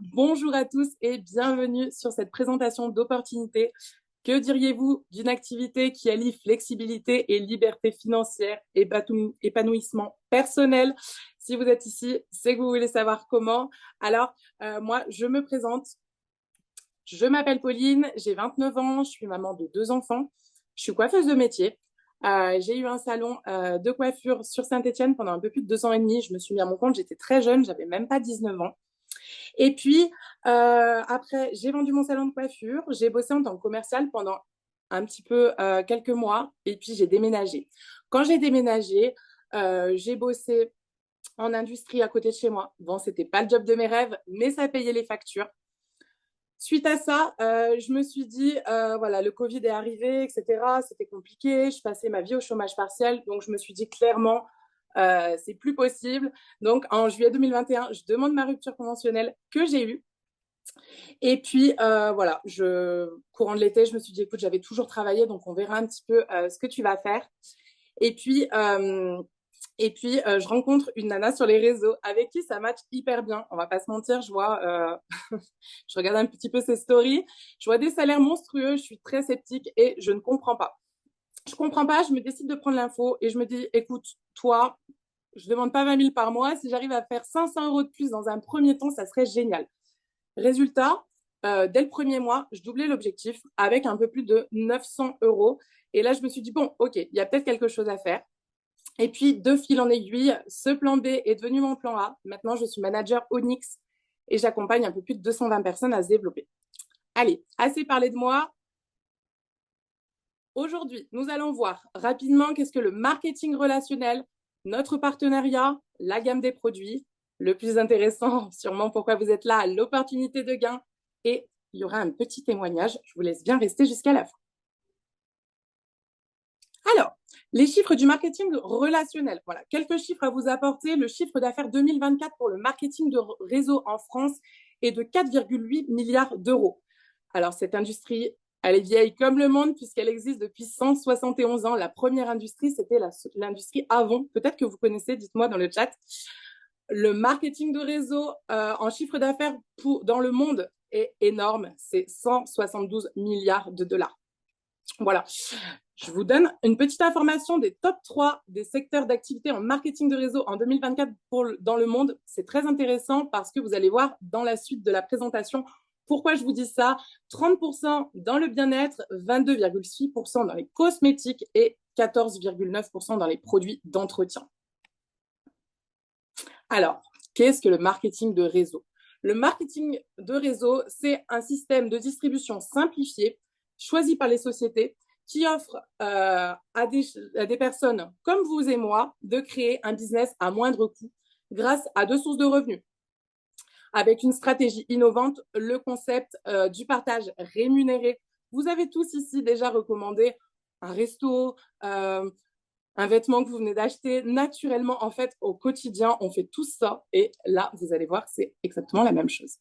Bonjour à tous et bienvenue sur cette présentation d'opportunités. Que diriez-vous d'une activité qui allie flexibilité et liberté financière et épanouissement personnel? Si vous êtes ici, c'est que vous voulez savoir comment. Alors, moi, je me présente. Je m'appelle Pauline, j'ai 29 ans, je suis maman de 2 enfants. Je suis coiffeuse de métier. J'ai eu un salon de coiffure sur Saint-Étienne pendant un peu plus de 2 ans et demi. Je me suis mis à mon compte, j'étais très jeune, j'avais même pas 19 ans. Et puis, après, j'ai vendu mon salon de coiffure. J'ai bossé en tant que commerciale pendant un petit peu quelques mois. Et puis, j'ai déménagé. Quand j'ai déménagé, j'ai bossé en industrie à côté de chez moi. Bon, c'était pas le job de mes rêves, mais ça payait les factures. Suite à ça, je me suis dit, voilà, le Covid est arrivé, etc. C'était compliqué. Je passais ma vie au chômage partiel. Donc, je me suis dit clairement, c'est plus possible. Donc, en juillet 2021, je demande ma rupture conventionnelle que j'ai eue. Et puis, voilà, courant de l'été, je me suis dit, écoute, j'avais toujours travaillé, donc on verra un petit peu ce que tu vas faire. Et puis, je rencontre une nana sur les réseaux avec qui ça match hyper bien. On va pas se mentir, je regarde un petit peu ses stories, je vois des salaires monstrueux, je suis très sceptique et je ne comprends pas. Je comprends pas, je me décide de prendre l'info et je me dis, écoute, toi, je demande pas 20 000 par mois. Si j'arrive à faire 500 euros de plus dans un premier temps, ça serait génial. Résultat, dès le premier mois, je doublais l'objectif avec un peu plus de 900 euros. Et là, je me suis dit, bon, OK, il y a peut-être quelque chose à faire. Et puis, de fil en aiguille, ce plan B est devenu mon plan A. Maintenant, je suis manager Onyx et j'accompagne un peu plus de 220 personnes à se développer. Allez, assez parlé de moi. Aujourd'hui, nous allons voir rapidement qu'est-ce que le marketing relationnel, notre partenariat, la gamme des produits, le plus intéressant, sûrement pourquoi vous êtes là, l'opportunité de gain, et il y aura un petit témoignage. Je vous laisse bien rester jusqu'à la fin. Alors, les chiffres du marketing relationnel. Voilà, quelques chiffres à vous apporter. Le chiffre d'affaires 2024 pour le marketing de réseau en France est de 4,8 milliards d'euros. Alors, cette industrie, elle est vieille comme le monde puisqu'elle existe depuis 171 ans. La première industrie, c'était l'industrie Avon. Peut-être que vous connaissez, dites-moi dans le chat. Le marketing de réseau en chiffre d'affaires dans le monde est énorme. C'est 172 milliards de dollars. Voilà. Je vous donne une petite information des top 3 des secteurs d'activité en marketing de réseau en 2024 dans le monde. C'est très intéressant parce que vous allez voir dans la suite de la présentation pourquoi je vous dis ça. 30% dans le bien-être, 22,6% dans les cosmétiques et 14,9% dans les produits d'entretien. Alors, qu'est-ce que le marketing de réseau? Le marketing de réseau, c'est un système de distribution simplifié, choisi par les sociétés, qui offre à des personnes comme vous et moi de créer un business à moindre coût grâce à 2 sources de revenus. Avec une stratégie innovante, le concept du partage rémunéré. Vous avez tous ici déjà recommandé un resto, un vêtement que vous venez d'acheter. Naturellement, en fait, au quotidien, on fait tout ça. Et là, vous allez voir, c'est exactement la même chose.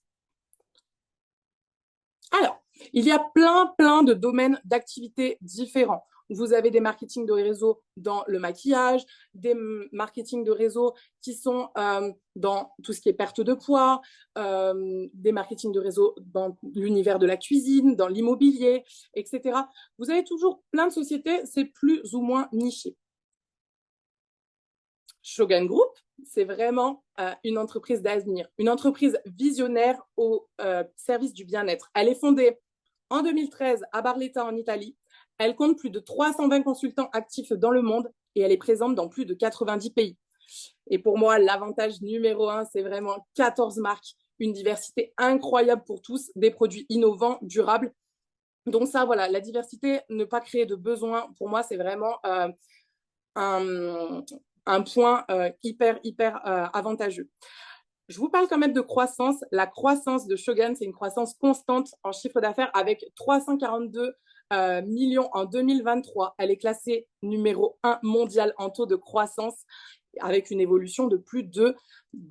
Alors, il y a plein de domaines d'activités différents. Vous avez des marketing de réseau dans le maquillage, des marketing de réseau qui sont dans tout ce qui est perte de poids, des marketing de réseau dans l'univers de la cuisine, dans l'immobilier, etc. Vous avez toujours plein de sociétés, c'est plus ou moins niché. Shogun Group, c'est vraiment une entreprise d'avenir, une entreprise visionnaire au service du bien-être. Elle est fondée en 2013 à Barletta en Italie. Elle compte plus de 320 consultants actifs dans le monde et elle est présente dans plus de 90 pays. Et pour moi, l'avantage numéro 1, c'est vraiment 14 marques, une diversité incroyable pour tous, des produits innovants, durables. Donc ça, voilà, la diversité, ne pas créer de besoins, pour moi, c'est vraiment un point hyper avantageux. Je vous parle quand même de croissance. La croissance de Shogun, c'est une croissance constante en chiffre d'affaires avec 342 millions en 2023. Elle est classée numéro 1 mondial en taux de croissance avec une évolution de plus de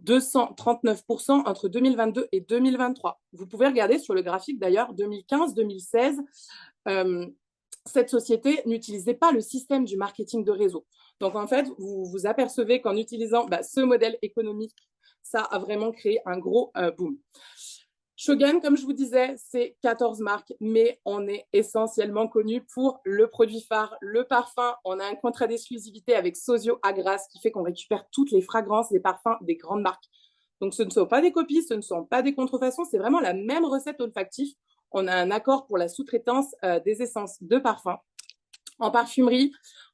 239% entre 2022 et 2023. Vous pouvez regarder sur le graphique d'ailleurs 2015-2016. Cette société n'utilisait pas le système du marketing de réseau. Donc, en fait, vous vous apercevez qu'en utilisant ce modèle économique, ça a vraiment créé un gros boom. Shogun, comme je vous disais, c'est 14 marques, mais on est essentiellement connu pour le produit phare, le parfum. On a un contrat d'exclusivité avec Sosio Agras qui fait qu'on récupère toutes les fragrances, les parfums des grandes marques. Donc, ce ne sont pas des copies, ce ne sont pas des contrefaçons, c'est vraiment la même recette olfactive. On a un accord pour la sous-traitance des essences de parfum. En parfumerie,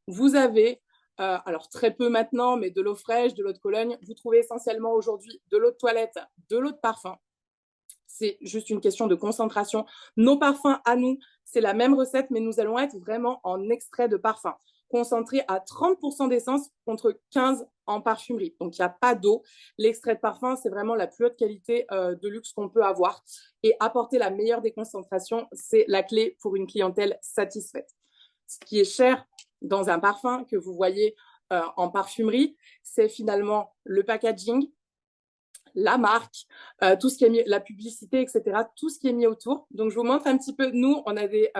vous avez, alors très peu maintenant, mais de l'eau fraîche, de l'eau de Cologne. Vous trouvez essentiellement aujourd'hui de l'eau de toilette, de l'eau de parfum. C'est juste une question de concentration. Nos parfums à nous, c'est la même recette, mais nous allons être vraiment en extrait de parfum, concentré à 30% d'essence contre 15% en parfumerie. Donc, il n'y a pas d'eau. L'extrait de parfum, c'est vraiment la plus haute qualité de luxe qu'on peut avoir. Et apporter la meilleure des concentrations, c'est la clé pour une clientèle satisfaite. Ce qui est cher dans un parfum que vous voyez en parfumerie, c'est finalement le packaging, la marque, tout ce qui est mis, la publicité, etc., tout ce qui est mis autour. Donc, je vous montre un petit peu. Nous, on a des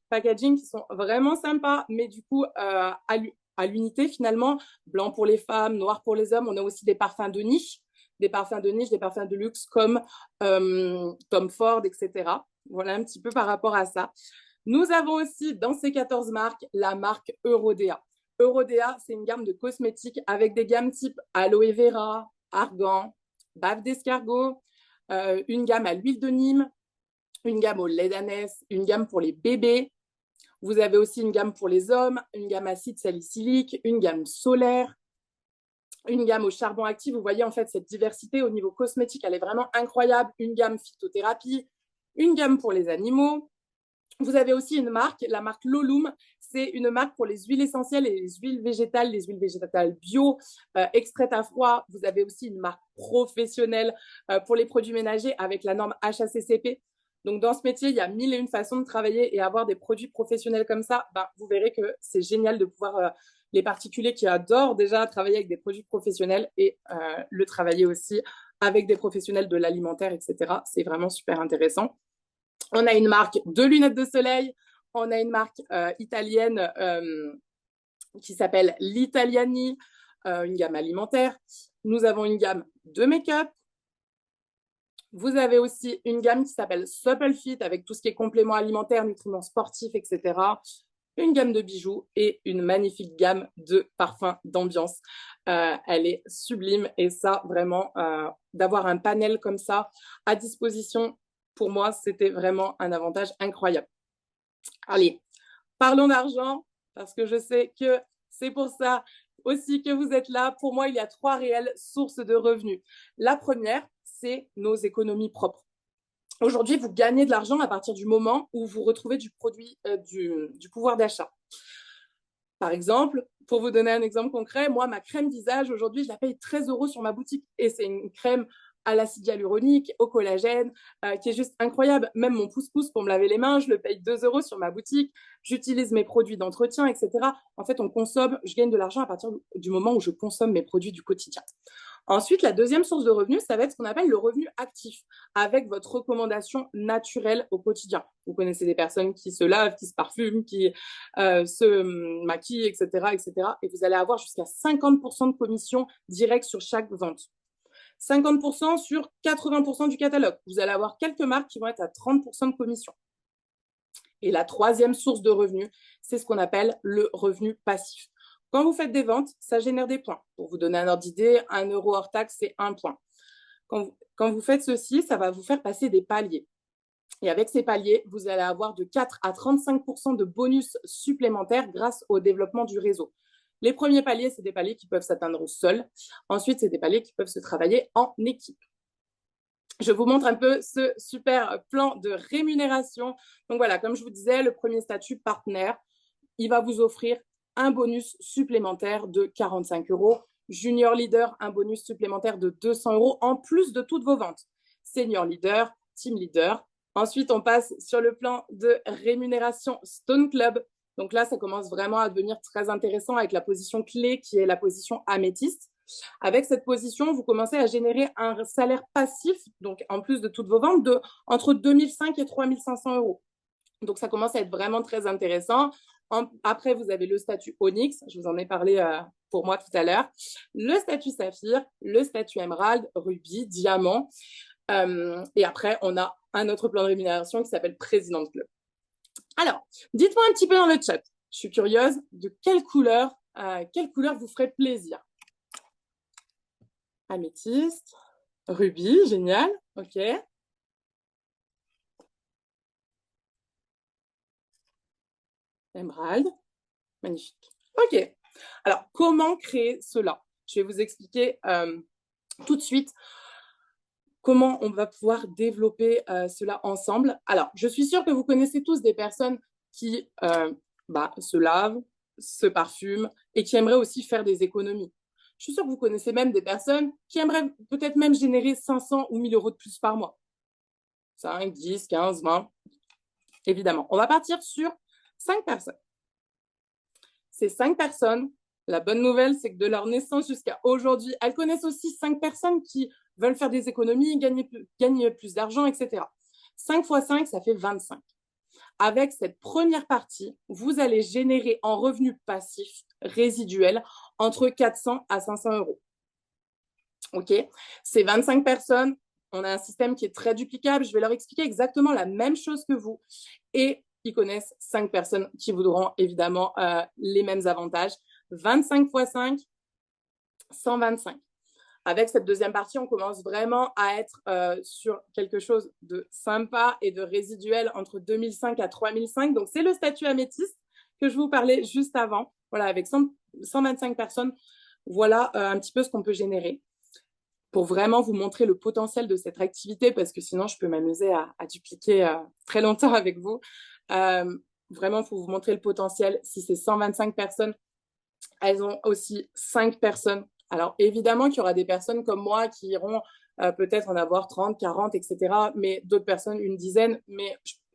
packaging qui sont vraiment sympas, mais du coup, à l'unité, finalement, blanc pour les femmes, noir pour les hommes. On a aussi des parfums de niche, des parfums de luxe comme Tom Ford, etc. Voilà un petit peu par rapport à ça. Nous avons aussi, dans ces 14 marques, la marque Eurodea. Eurodea, c'est une gamme de cosmétiques avec des gammes type aloe vera, argan, bave d'escargot, une gamme à l'huile de Nîmes, une gamme au lait d'ânesse, une gamme pour les bébés. Vous avez aussi une gamme pour les hommes, une gamme acide salicylique, une gamme solaire, une gamme au charbon actif. Vous voyez en fait cette diversité au niveau cosmétique, elle est vraiment incroyable. Une gamme phytothérapie, une gamme pour les animaux. Vous avez aussi une marque, la marque Lolum. C'est une marque pour les huiles essentielles et les huiles végétales bio, extraites à froid. Vous avez aussi une marque professionnelle pour les produits ménagers avec la norme HACCP. Donc, dans ce métier, il y a mille et une façons de travailler et avoir des produits professionnels comme ça, vous verrez que c'est génial de pouvoir, les particuliers qui adorent déjà travailler avec des produits professionnels et le travailler aussi avec des professionnels de l'alimentaire, etc. C'est vraiment super intéressant. On a une marque de lunettes de soleil. On a une marque italienne qui s'appelle l'Italiani, une gamme alimentaire. Nous avons une gamme de make-up. Vous avez aussi une gamme qui s'appelle Supple Fit avec tout ce qui est compléments alimentaires, nutriments sportifs, etc. Une gamme de bijoux et une magnifique gamme de parfums d'ambiance. Elle est sublime et ça, vraiment, d'avoir un panel comme ça à disposition, pour moi, c'était vraiment un avantage incroyable. Allez, parlons d'argent, parce que je sais que c'est pour ça aussi que vous êtes là. Pour moi, il y a 3 réelles sources de revenus. La première, c'est nos économies propres. Aujourd'hui, vous gagnez de l'argent à partir du moment où vous retrouvez du produit, du pouvoir d'achat. Par exemple, pour vous donner un exemple concret, moi, ma crème visage, aujourd'hui, je la paye 13 € sur ma boutique. Et c'est une crème à l'acide hyaluronique, au collagène, qui est juste incroyable. Même mon pouce-pouce pour me laver les mains, je le paye 2 € sur ma boutique. J'utilise mes produits d'entretien, etc. En fait, on consomme, je gagne de l'argent à partir du moment où je consomme mes produits du quotidien. Ensuite, la deuxième source de revenus, ça va être ce qu'on appelle le revenu actif, avec votre recommandation naturelle au quotidien. Vous connaissez des personnes qui se lavent, qui se parfument, qui se maquillent, etc., etc. Et vous allez avoir jusqu'à 50% de commission directe sur chaque vente. 50% sur 80% du catalogue. Vous allez avoir quelques marques qui vont être à 30% de commission. Et la troisième source de revenus, c'est ce qu'on appelle le revenu passif. Quand vous faites des ventes, ça génère des points. Pour vous donner un ordre d'idée, 1 € hors taxe, c'est 1 point. Quand vous faites ceci, ça va vous faire passer des paliers. Et avec ces paliers, vous allez avoir de 4 à 35% de bonus supplémentaires grâce au développement du réseau. Les premiers paliers, c'est des paliers qui peuvent s'atteindre seuls. Ensuite, c'est des paliers qui peuvent se travailler en équipe. Je vous montre un peu ce super plan de rémunération. Donc voilà, comme je vous disais, le premier statut partenaire, il va vous offrir un bonus supplémentaire de 45 €. Junior leader, un bonus supplémentaire de 200 € en plus de toutes vos ventes. Senior leader, team leader. Ensuite, on passe sur le plan de rémunération Stone Club. Donc là, ça commence vraiment à devenir très intéressant avec la position clé qui est la position améthyste. Avec cette position, vous commencez à générer un salaire passif, donc en plus de toutes vos ventes, de entre 2005 et 3500 €. Donc, ça commence à être vraiment très intéressant. Après, vous avez le statut Onyx. Je vous en ai parlé pour moi tout à l'heure. Le statut Saphir, le statut Émeraude, Rubis, Diamant. Et après, on a un autre plan de rémunération qui s'appelle président de club. Alors, dites-moi un petit peu dans le chat. Je suis curieuse de quelle couleur vous ferait plaisir. Améthyste, rubis, génial, ok. Émeraude, magnifique. Ok. Alors, comment créer cela? Je vais vous expliquer tout de suite comment on va pouvoir développer cela ensemble. Alors, je suis sûre que vous connaissez tous des personnes qui se lavent, se parfument et qui aimeraient aussi faire des économies. Je suis sûre que vous connaissez même des personnes qui aimeraient peut-être même générer 500 ou 1000 euros de plus par mois. 5, 10, 15, 20, évidemment. On va partir sur 5 personnes. Ces 5 personnes, la bonne nouvelle, c'est que de leur naissance jusqu'à aujourd'hui, elles connaissent aussi 5 personnes qui veulent faire des économies, gagner plus d'argent, etc. 5 fois 5, ça fait 25. Avec cette première partie, vous allez générer en revenus passifs résiduels entre 400 à 500 euros. OK? Ces 25 personnes, on a un système qui est très duplicable. Je vais leur expliquer exactement la même chose que vous. Et ils connaissent 5 personnes qui voudront évidemment les mêmes avantages. 25 fois 5, 125. Avec cette deuxième partie, on commence vraiment à être sur quelque chose de sympa et de résiduel entre 2005 à 3005. Donc, c'est le statut améthyste que je vous parlais juste avant. Voilà, avec 125 personnes, voilà un petit peu ce qu'on peut générer pour vraiment vous montrer le potentiel de cette activité, parce que sinon, je peux m'amuser à dupliquer très longtemps avec vous. Vraiment, pour vous montrer le potentiel, si c'est 125 personnes, elles ont aussi 5 personnes. Alors, évidemment qu'il y aura des personnes comme moi qui iront peut-être en avoir 30, 40, etc. Mais d'autres personnes, une dizaine,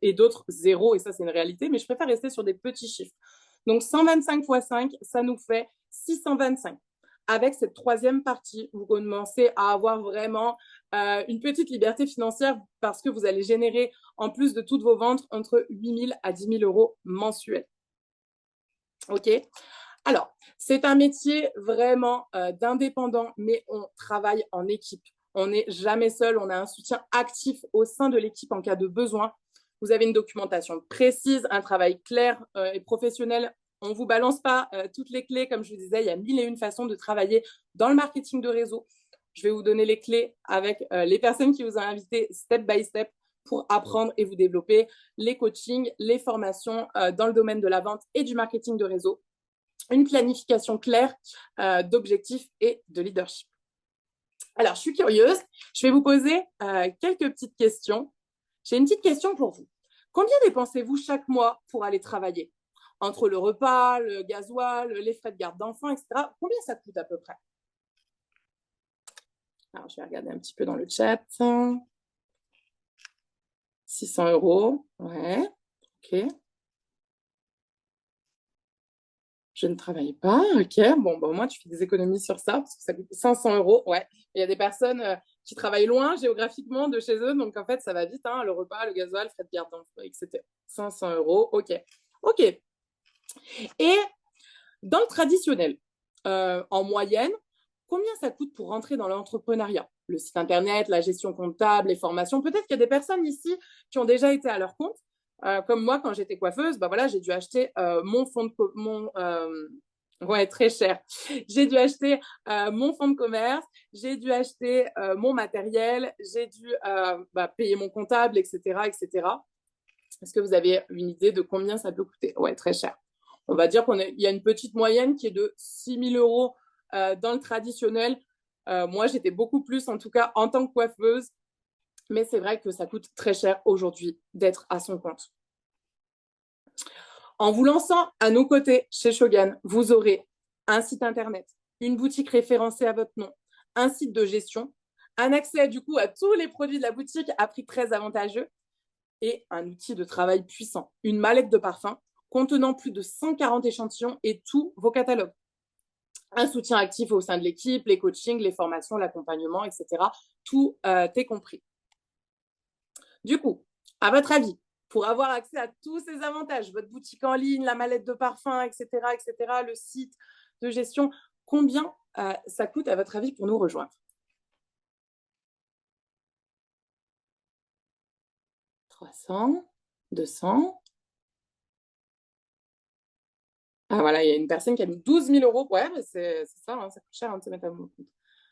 et d'autres, 0. Et ça, c'est une réalité. Mais je préfère rester sur des petits chiffres. Donc, 125 fois 5, ça nous fait 625. Avec cette troisième partie, vous commencez à avoir vraiment une petite liberté financière parce que vous allez générer, en plus de toutes vos ventes, entre 8 000 à 10 000 euros mensuels. OK? Alors, c'est un métier vraiment d'indépendant, mais on travaille en équipe. On n'est jamais seul, on a un soutien actif au sein de l'équipe en cas de besoin. Vous avez une documentation précise, un travail clair et professionnel. On ne vous balance pas toutes les clés, comme je vous disais, il y a 1001 façons de travailler dans le marketing de réseau. Je vais vous donner les clés avec les personnes qui vous ont invité step by step pour apprendre et vous développer les coachings, les formations dans le domaine de la vente et du marketing de réseau. Une planification claire d'objectifs et de leadership. Alors, je suis curieuse. Je vais vous poser quelques petites questions. J'ai une petite question pour vous. Combien dépensez-vous chaque mois pour aller travailler? Entre le repas, le gasoil, les frais de garde d'enfants, etc. Combien ça coûte à peu près? Alors, je vais regarder un petit peu dans le chat. 600 euros. Ouais. OK. Je ne travaille pas, ok. Bon, bah, au moins, tu fais des économies sur ça, parce que ça coûte 500 euros. Ouais. Il y a des personnes qui travaillent loin géographiquement de chez eux, donc en fait, ça va vite, hein, le repas, le gasoil, frais de garde d'enfants, etc. 500 euros, ok. Ok. Et dans le traditionnel, en moyenne, combien ça coûte pour rentrer dans l'entrepreneuriat? Le site internet, la gestion comptable, les formations. Peut-être qu'il y a des personnes ici qui ont déjà été à leur compte. Comme moi, quand j'étais coiffeuse, bah voilà, j'ai dû acheter mon fonds de ouais, très cher. J'ai dû acheter mon fonds de commerce, j'ai dû acheter mon matériel, j'ai dû payer mon comptable, etc., etc. Est-ce que vous avez une idée de combien ça peut coûter? Ouais, très cher. On va dire qu'il y a une petite moyenne qui est de 6 000 euros dans le traditionnel. Moi, j'étais beaucoup plus, en tout cas, en tant que coiffeuse. Mais c'est vrai que ça coûte très cher aujourd'hui d'être à son compte. En vous lançant à nos côtés chez Shogun, vous aurez un site internet, une boutique référencée à votre nom, un site de gestion, un accès du coup à tous les produits de la boutique à prix très avantageux et un outil de travail puissant, une mallette de parfum contenant plus de 140 échantillons et tous vos catalogues. Un soutien actif au sein de l'équipe, les coachings, les formations, l'accompagnement, etc. Tout est compris. Du coup, à votre avis, pour avoir accès à tous ces avantages, votre boutique en ligne, la mallette de parfum, etc., etc., le site de gestion, combien ça coûte à votre avis pour nous rejoindre? 300, 200. Ah voilà, il y a une personne qui a mis 12 000 euros. Ouais, mais c'est ça, hein, ça coûte cher de se mettre à mon compte.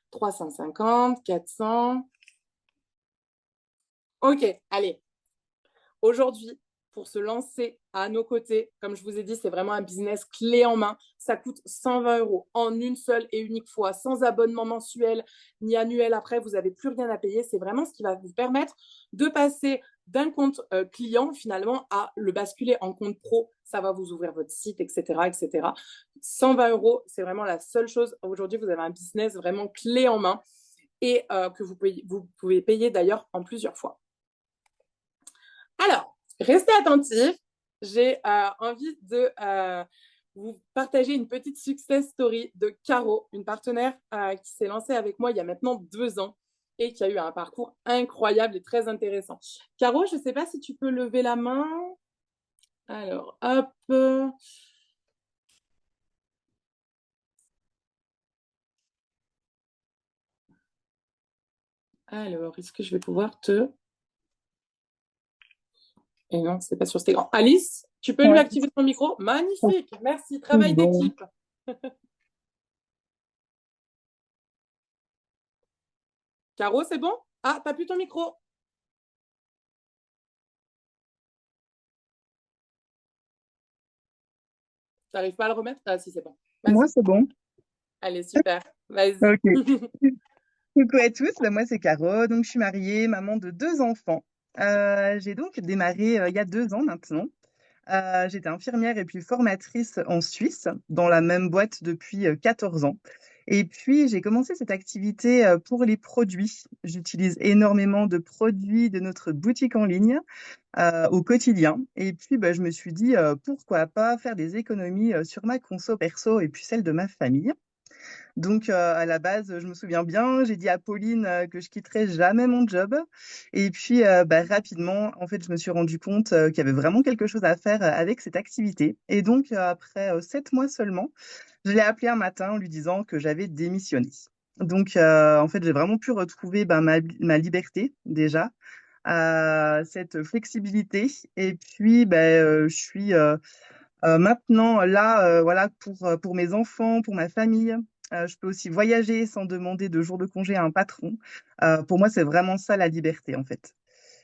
350, 400. Ok, allez. Aujourd'hui, pour se lancer à nos côtés, comme je vous ai dit, c'est vraiment un business clé en main. Ça coûte 120 euros en une seule et unique fois, sans abonnement mensuel ni annuel. Après, vous n'avez plus rien à payer. C'est vraiment ce qui va vous permettre de passer d'un compte client finalement à le basculer en compte pro. Ça va vous ouvrir votre site, etc., etc. 120 euros, c'est vraiment la seule chose. Aujourd'hui, vous avez un business vraiment clé en main et que vous pouvez payer d'ailleurs en plusieurs fois. Alors, restez attentifs. J'ai envie de vous partager une petite success story de Caro, une partenaire qui s'est lancée avec moi il y a maintenant 2 ans et qui a eu un parcours incroyable et très intéressant. Caro, je ne sais pas si tu peux lever la main. Alors, hop. Alors, est-ce que je vais pouvoir te... Et non, c'est pas sur cet écran. Alice, tu peux lui Ouais, activer ton micro? Magnifique, merci, c'est travail bon. d'équipe. Caro, c'est bon? Ah, t'as plus ton micro. T'arrives pas à le remettre? Ah, si, c'est bon. Moi, Vas-y. c'est bon. Allez, super. Vas-y. Ok. Coucou à tous, moi c'est Caro, donc je suis mariée, maman de 2 enfants. J'ai donc démarré il y a 2 ans maintenant. J'étais infirmière et puis formatrice en Suisse, dans la même boîte depuis 14 ans. Et puis j'ai commencé cette activité pour les produits. J'utilise énormément de produits de notre boutique en ligne au quotidien. Et puis bah, je me suis dit pourquoi pas faire des économies sur ma conso perso et puis celle de ma famille. Donc, à la base, je me souviens bien, j'ai dit à Pauline que je quitterais jamais mon job. Et puis, bah, rapidement, en fait, je me suis rendu compte qu'il y avait vraiment quelque chose à faire avec cette activité. Et donc, après 7 mois seulement, je l'ai appelé un matin en lui disant que j'avais démissionné. Donc, en fait, j'ai vraiment pu retrouver ben, ma liberté déjà, cette flexibilité. Et puis, ben, je suis maintenant, là, voilà, pour mes enfants, pour ma famille, je peux aussi voyager sans demander de jours de congé à un patron. Pour moi, c'est vraiment ça la liberté, en fait.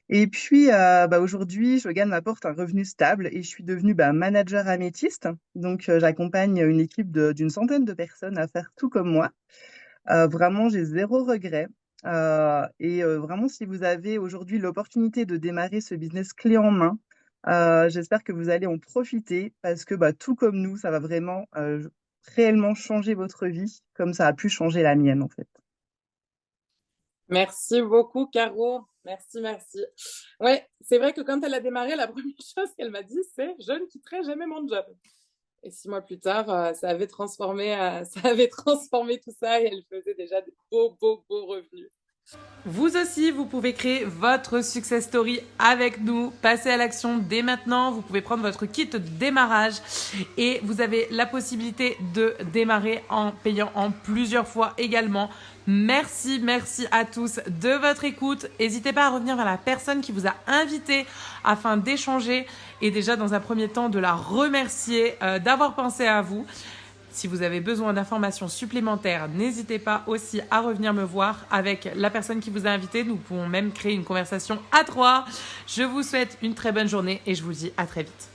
Et puis, bah, aujourd'hui, je gagne m'apporte un revenu stable et je suis devenue bah, manager améthyste. Donc, j'accompagne une équipe d'une centaine de personnes à faire tout comme moi. Vraiment, j'ai zéro regret. Et vraiment, si vous avez aujourd'hui l'opportunité de démarrer ce business clé en main, j'espère que vous allez en profiter parce que bah, tout comme nous, ça va vraiment réellement changer votre vie comme ça a pu changer la mienne en fait. Merci beaucoup, Caro. Merci, merci. Ouais, c'est vrai que quand elle a démarré, la première chose qu'elle m'a dit, c'est je ne quitterai jamais mon job. Et 6 mois plus tard, ça avait transformé tout ça et elle faisait déjà de beaux, beaux, beaux revenus. Vous aussi, vous pouvez créer votre success story avec nous. Passez à l'action dès maintenant. Vous pouvez prendre votre kit de démarrage et vous avez la possibilité de démarrer en payant en plusieurs fois également. Merci, merci à tous de votre écoute. N'hésitez pas à revenir vers la personne qui vous a invité afin d'échanger et déjà dans un premier temps de la remercier d'avoir pensé à vous. Si vous avez besoin d'informations supplémentaires, n'hésitez pas aussi à revenir me voir avec la personne qui vous a invité. Nous pouvons même créer une conversation à 3. Je vous souhaite une très bonne journée et je vous dis à très vite.